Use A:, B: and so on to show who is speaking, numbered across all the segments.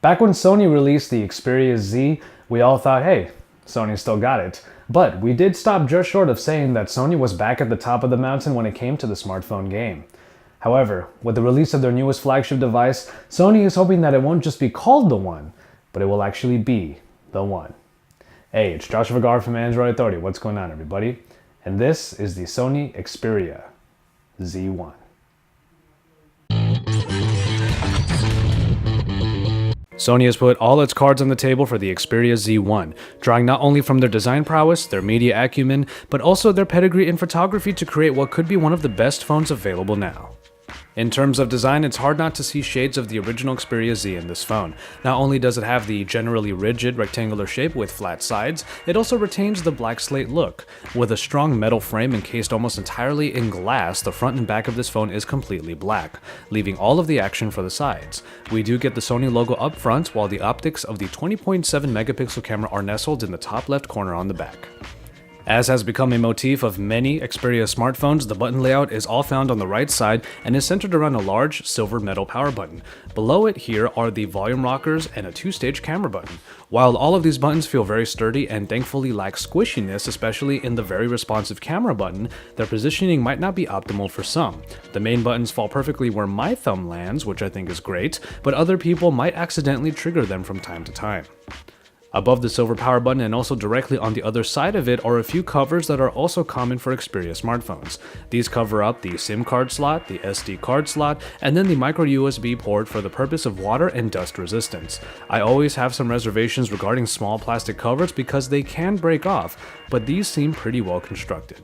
A: Back when Sony released the Xperia Z, we all thought, hey, Sony still got it. But we did stop just short of saying that Sony was back at the top of the mountain when it came to the smartphone game. However, with the release of their newest flagship device, Sony is hoping that it won't just be called the one, but it will actually be the one. Hey, it's Joshua Vergara from Android Authority. What's going on, everybody? And this is the Sony Xperia Z1. Sony has put all its cards on the table for the Xperia Z1, drawing not only from their design prowess, their media acumen, but also their pedigree in photography to create what could be one of the best phones available now. In terms of design, it's hard not to see shades of the original Xperia Z in this phone. Not only does it have the generally rigid rectangular shape with flat sides, it also retains the black slate look. With a strong metal frame encased almost entirely in glass, the front and back of this phone is completely black, leaving all of the action for the sides. We do get the Sony logo up front, while the optics of the 20.7 megapixel camera are nestled in the top left corner on the back. As has become a motif of many Xperia smartphones, the button layout is all found on the right side and is centered around a large silver metal power button. Below it here are the volume rockers and a two-stage camera button. While all of these buttons feel very sturdy and thankfully lack squishiness, especially in the very responsive camera button, their positioning might not be optimal for some. The main buttons fall perfectly where my thumb lands, which I think is great, but other people might accidentally trigger them from time to time. Above the silver power button and also directly on the other side of it are a few covers that are also common for Xperia smartphones. These cover up the SIM card slot, the SD card slot, and then the micro USB port for the purpose of water and dust resistance. I always have some reservations regarding small plastic covers because they can break off, but these seem pretty well constructed.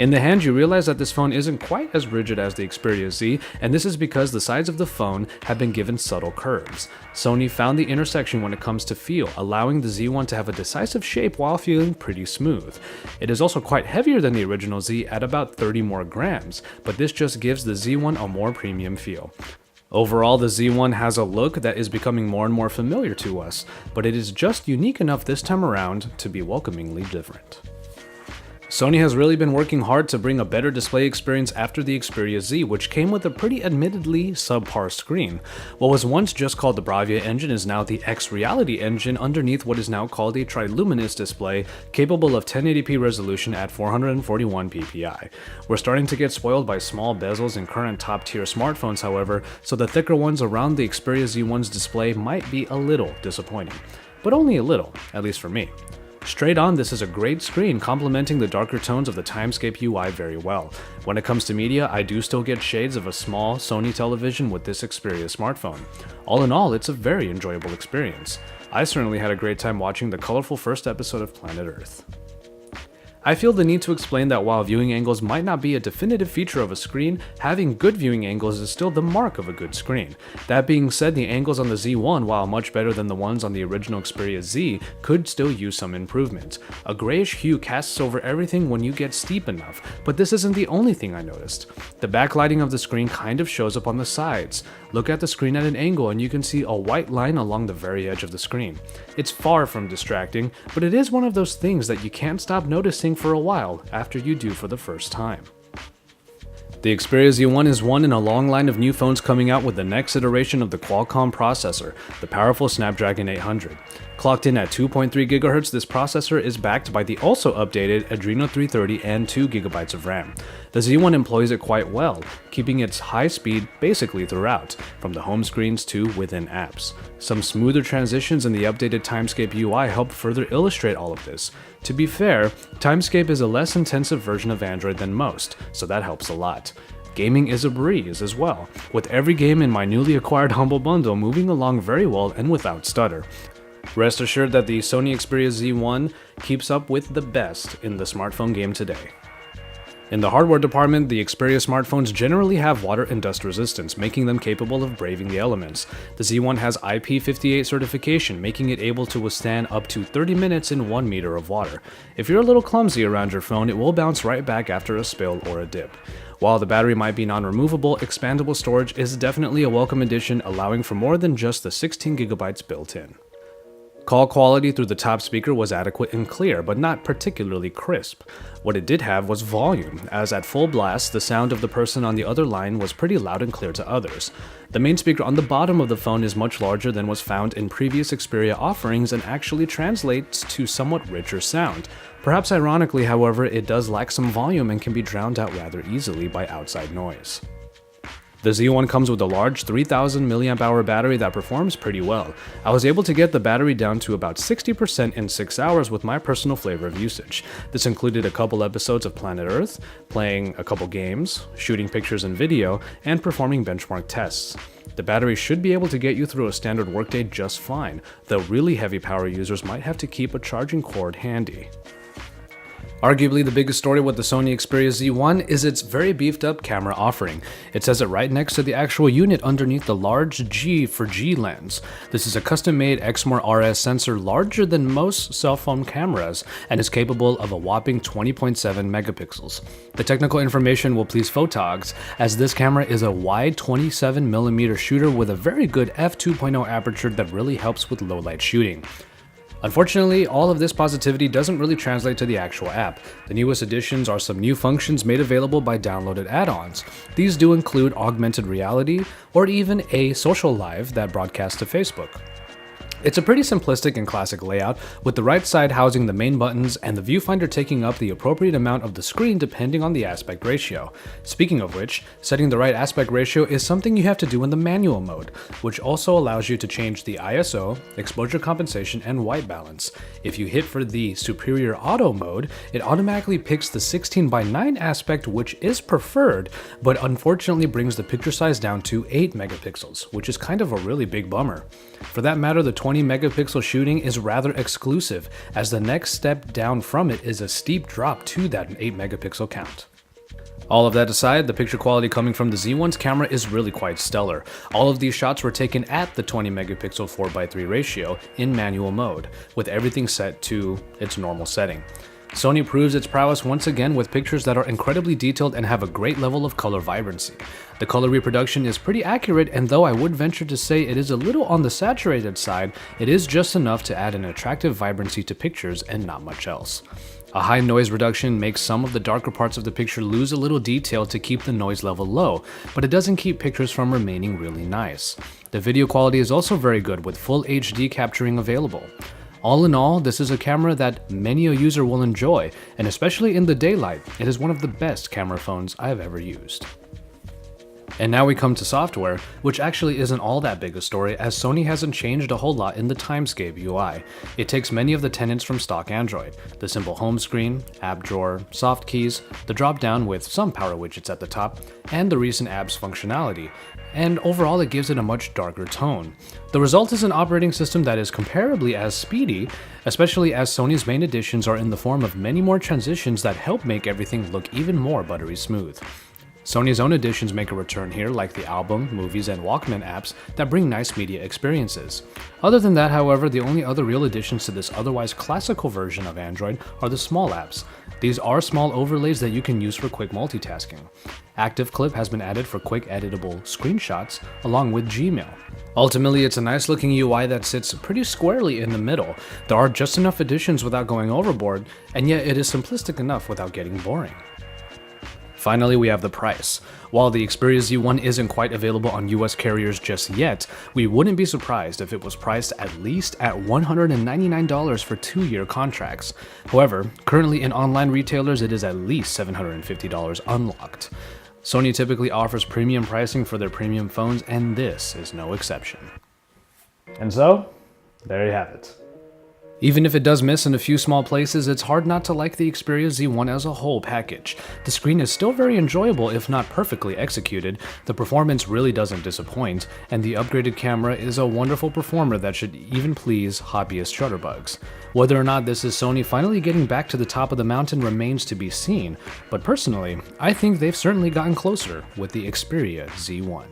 A: In the hand, you realize that this phone isn't quite as rigid as the Xperia Z, and this is because the sides of the phone have been given subtle curves. Sony found the intersection when it comes to feel, allowing the Z1 to have a decisive shape while feeling pretty smooth. It is also quite heavier than the original Z at about 30 more grams, but this just gives the Z1 a more premium feel. Overall, the Z1 has a look that is becoming more and more familiar to us, but it is just unique enough this time around to be welcomingly different. Sony has really been working hard to bring a better display experience after the Xperia Z, which came with a pretty admittedly subpar screen. What was once just called the Bravia engine is now the X-Reality engine underneath what is now called a triluminous display capable of 1080p resolution at 441 ppi. We're starting to get spoiled by small bezels in current top-tier smartphones, however, so the thicker ones around the Xperia Z1's display might be a little disappointing. But only a little, at least for me. Straight on, this is a great screen complementing the darker tones of the Timescape UI very well. When it comes to media, I do still get shades of a small Sony television with this Xperia smartphone. All in all, it's a very enjoyable experience. I certainly had a great time watching the colorful first episode of Planet Earth. I feel the need to explain that while viewing angles might not be a definitive feature of a screen, having good viewing angles is still the mark of a good screen. That being said, the angles on the Z1, while much better than the ones on the original Xperia Z, could still use some improvement. A grayish hue casts over everything when you get steep enough, but this isn't the only thing I noticed. The backlighting of the screen kind of shows up on the sides. Look at the screen at an angle and you can see a white line along the very edge of the screen. It's far from distracting, but it is one of those things that you can't stop noticing for a while after you do for the first time. The Xperia Z1 is one in a long line of new phones coming out with the next iteration of the Qualcomm processor, the powerful Snapdragon 800. Clocked in at 2.3 GHz, this processor is backed by the also updated Adreno 330 and 2 GB of RAM. The Z1 employs it quite well, keeping its high speed basically throughout, from the home screens to within apps. Some smoother transitions in the updated Timescape UI help further illustrate all of this. To be fair, Timescape is a less intensive version of Android than most, so that helps a lot. Gaming is a breeze as well, with every game in my newly acquired Humble Bundle moving along very well and without stutter. Rest assured that the Sony Xperia Z1 keeps up with the best in the smartphone game today. In the hardware department, the Xperia smartphones generally have water and dust resistance, making them capable of braving the elements. The Z1 has IP58 certification, making it able to withstand up to 30 minutes in 1 meter of water. If you're a little clumsy around your phone, it will bounce right back after a spill or a dip. While the battery might be non-removable, expandable storage is definitely a welcome addition, allowing for more than just the 16 GB built in. Call quality through the top speaker was adequate and clear, but not particularly crisp. What it did have was volume, as at full blast, the sound of the person on the other line was pretty loud and clear to others. The main speaker on the bottom of the phone is much larger than was found in previous Xperia offerings and actually translates to somewhat richer sound. Perhaps ironically, however, it does lack some volume and can be drowned out rather easily by outside noise. The Z1 comes with a large 3000 mAh battery that performs pretty well. I was able to get the battery down to about 60% in 6 hours with my personal flavor of usage. This included a couple episodes of Planet Earth, playing a couple games, shooting pictures and video, and performing benchmark tests. The battery should be able to get you through a standard workday just fine, though really heavy power users might have to keep a charging cord handy. Arguably the biggest story with the Sony Xperia Z1 is its very beefed up camera offering. It says it right next to the actual unit underneath the large G for G lens. This is a custom-made Exmor RS sensor larger than most cell phone cameras and is capable of a whopping 20.7 megapixels. The technical information will please photogs, as this camera is a wide 27mm shooter with a very good f2.0 aperture that really helps with low light shooting. Unfortunately, all of this positivity doesn't really translate to the actual app. The newest additions are some new functions made available by downloaded add-ons. These do include augmented reality, or even a social live that broadcasts to Facebook. It's a pretty simplistic and classic layout, with the right side housing the main buttons and the viewfinder taking up the appropriate amount of the screen depending on the aspect ratio. Speaking of which, setting the right aspect ratio is something you have to do in the manual mode, which also allows you to change the ISO, exposure compensation, and white balance. If you hit for the superior auto mode, it automatically picks the 16:9 aspect, which is preferred, but unfortunately brings the picture size down to 8 megapixels, which is kind of a really big bummer. For that matter, the 20 megapixel shooting is rather exclusive, as the next step down from it is a steep drop to that 8 megapixel count. All of that aside, the picture quality coming from the Z1's camera is really quite stellar. All of these shots were taken at the 20 megapixel 4:3 ratio in manual mode, with everything set to its normal setting. Sony proves its prowess once again with pictures that are incredibly detailed and have a great level of color vibrancy. The color reproduction is pretty accurate, and though I would venture to say it is a little on the saturated side, it is just enough to add an attractive vibrancy to pictures and not much else. A high noise reduction makes some of the darker parts of the picture lose a little detail to keep the noise level low, but it doesn't keep pictures from remaining really nice. The video quality is also very good with full HD capturing available. All in all, this is a camera that many a user will enjoy, and especially in the daylight, it is one of the best camera phones I have ever used. And now we come to software, which actually isn't all that big a story, as Sony hasn't changed a whole lot in the Timescape UI. It takes many of the tenets from stock Android: the simple home screen, app drawer, soft keys, the drop down with some power widgets at the top, and the recent apps functionality. And overall it gives it a much darker tone. The result is an operating system that is comparably as speedy, especially as Sony's main additions are in the form of many more transitions that help make everything look even more buttery smooth. Sony's own additions make a return here, like the album, movies, and Walkman apps that bring nice media experiences. Other than that, however, the only other real additions to this otherwise classical version of Android are the small apps. These are small overlays that you can use for quick multitasking. Active Clip has been added for quick editable screenshots, along with Gmail. Ultimately, it's a nice looking UI that sits pretty squarely in the middle. There are just enough additions without going overboard, and yet it is simplistic enough without getting boring. Finally, we have the price. While the Xperia Z1 isn't quite available on US carriers just yet, we wouldn't be surprised if it was priced at least at $199 for 2-year contracts. However, currently in online retailers it is at least $750 unlocked. Sony typically offers premium pricing for their premium phones, and this is no exception. And so, there you have it. Even if it does miss in a few small places, it's hard not to like the Xperia Z1 as a whole package. The screen is still very enjoyable if not perfectly executed, the performance really doesn't disappoint, and the upgraded camera is a wonderful performer that should even please hobbyist shutterbugs. Whether or not this is Sony finally getting back to the top of the mountain remains to be seen, but personally, I think they've certainly gotten closer with the Xperia Z1.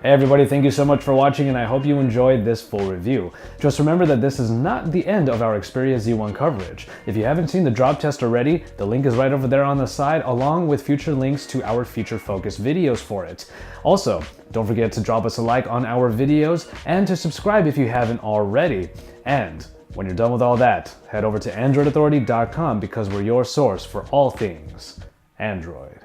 A: Hey everybody, thank you so much for watching and I hope you enjoyed this full review. Just remember that this is not the end of our Xperia Z1 coverage. If you haven't seen the drop test already, the link is right over there on the side, along with future links to our feature-focused videos for it. Also, don't forget to drop us a like on our videos and to subscribe if you haven't already. And when you're done with all that, head over to AndroidAuthority.com because we're your source for all things Android.